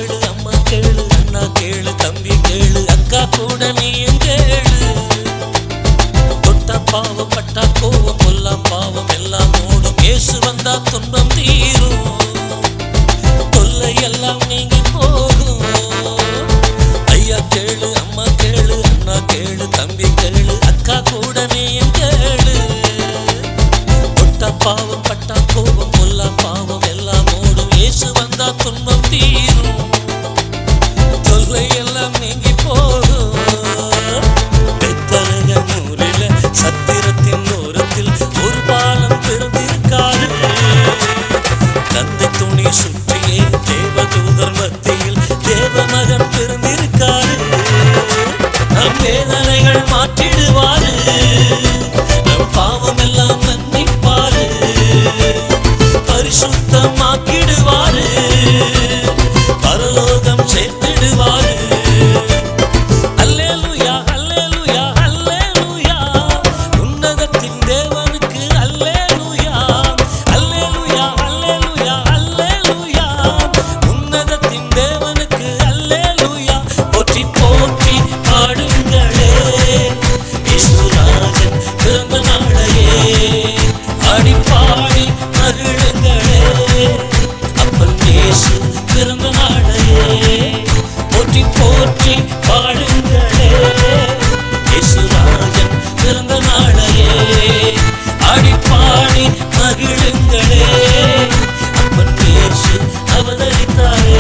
கேளு அம்மா கேளு அண்ணா கேளு தம்பி கேளு அக்கா கூட நீயும் கேளு. தொட்டா பாவம் பட்டா கோவம் கொல்லாம் பாவம் எல்லாம் ஓடும். இயேசு வந்தா துன்பம் தீரும், தொல்லை எல்லாம் நீங்கி போகும். ஐயா கேளு அம்மா கேளு அண்ணா கேளு தம்பி கேளு அக்கா கூட நீயும் கேளு. தொட்டா பாவம் பட்டா கோபம் கொல்லாம் பாவம் எல்லாம் ஓடும். இயேசு வந்தா துன்பம் தீரும், தொல்லை எல்லாம் நீங்கி போகும். பெத்தலகம் ஊரில சத்திரத்தின் ஓரத்தில் ஒரு பாலம் திறந்திருக்காரு. தந்தை துணி சுற்றியே தேவதூதர் மத்தியில் தேவமகன் பிறந்திருக்காரு. நம் வேதனைகள் மாற்றிடுவாரு, நம் பாவம் எல்லாம் மன்னிப்பாரு, பரிசுத்தமாக்கிடுவாரு, பரலோகம் சேர்த்திடுவாரு. அல்லேலூயா அல்லேலூயா அல்லேலூயா, உன்னதத்தின் தேவனுக்கு அல்லேலூயா. அல்லேலூயா அல்லேலூயா அல்லேலூயா, உன்னதத்தின் தேவனுக்கு அல்லேலூயா. போற்றி போற்றி பாடுங்களே இயேசுராஜன் பிறந்த நாளையே. ஆடி பாடி மகிழுங்களே அப்பன் இயேசு பிறந்த நாளையே. போற்றி போற்றி பாடுங்களே இயேசுராஜன் பிறந்த நாளையே. ஆடி பாடி மகிழுங்களே அப்பன் இயேசு அவதரித்தாரே.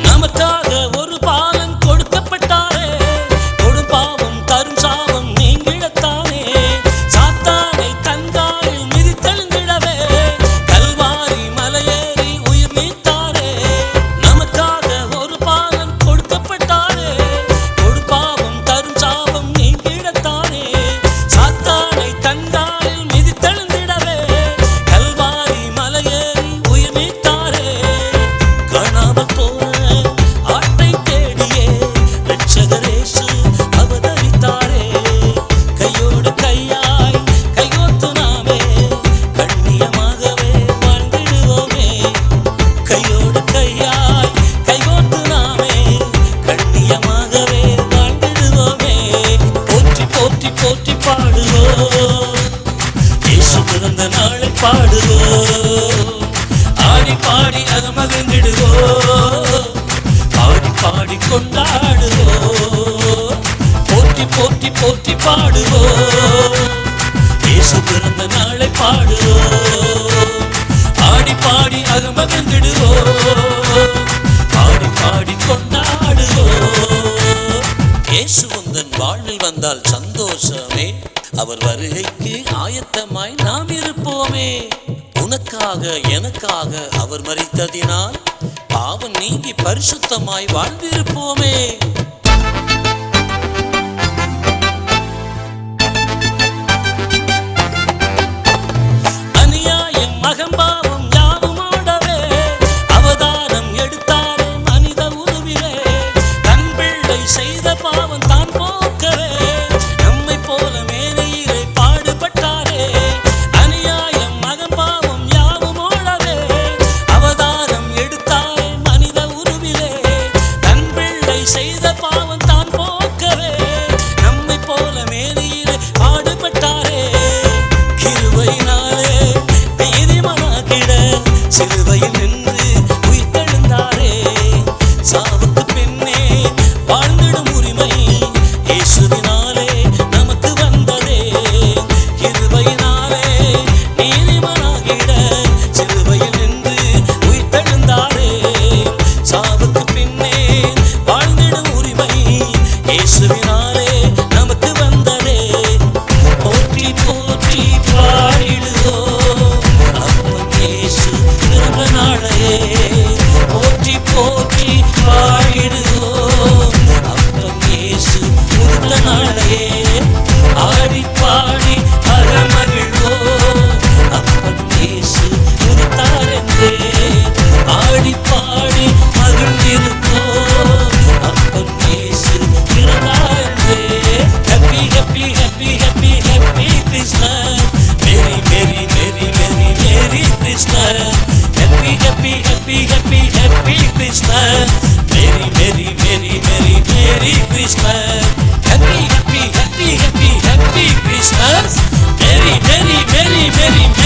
நமக்காக ஒரு பாலன் கொடுக்கப்பட்டாரே, கொடும் பாவம் தரும் சாபம் நீங்கிடத்தானே. சாத்தானை தன்காலில் மிதித்தெழுந்திடவே கல்வாரி மலையேறி உயிர் நீத்தாரே. நமக்காக ஒரு பாலன் கொடுக்கப்பட்டாரே, கொடும் பாவம் தரும் சாபம் நீங்கிடத்தானே. சாத்தானை தன்காலில் மிதித்தெழுந்திடவே கல்வாரி மலையேறி உயிர் நீத்தாரே. காணாமல் போன ஆட்டை தேடியே ரட்சகரேசு அவதரித்தாரே. கையோடு கையாய் கையோத்து நாமே கண்ணியமாகவே வாழ்ந்திடுவோமே. கையோடு கையாய் கையோத்து நாமே கண்ணியமாகவே வாழ்ந்திடுவோமே. போற்றி போற்றி போற்றி பாடுவோம், இயேசு பிறந்த நாளை பாடுவோம். ஆடி பாடி அது மகிழ்ந்திடுவோம், பாடி பாடி கொண்டாடுவோம். போற்றி போற்றி போற்றி பாடுவோம், இயேசு பிறந்த நாளை பாடுவோம். ஆடி பாடி அது மகிழ்ந்திடுவோம், பாடி பாடி கொண்டாடுவோம். இயேசு உந்தன் வாழ்வில் வந்தால் சந்தோஷமே, அவர் வருகைக்கு ஆயத்தமாய் நாம் இருப்போமே. உனக்காக எனக்காக அவர் மரித்ததினால் பாவம் நீங்கி பரிசுத்தமாய் வாழ்ந்திருப்போமே. அநியாயம் மகம்பாவம் யாவும் ஓடவே அவதாரம் எடுத்தாரே மனித உருவிலே. தன் பிள்ளை செய்த பாவம் தான் போக்கவே நம்மை போல மேலையிலே பாடுபட்டாரே. அநியாயம் மகம்பாவம் யாவும் ஓடவே அவதாரம் எடுத்தாரே மனித உருவிலே. தன் பிள்ளை செய்த மேரி மேரி மேரி மேரி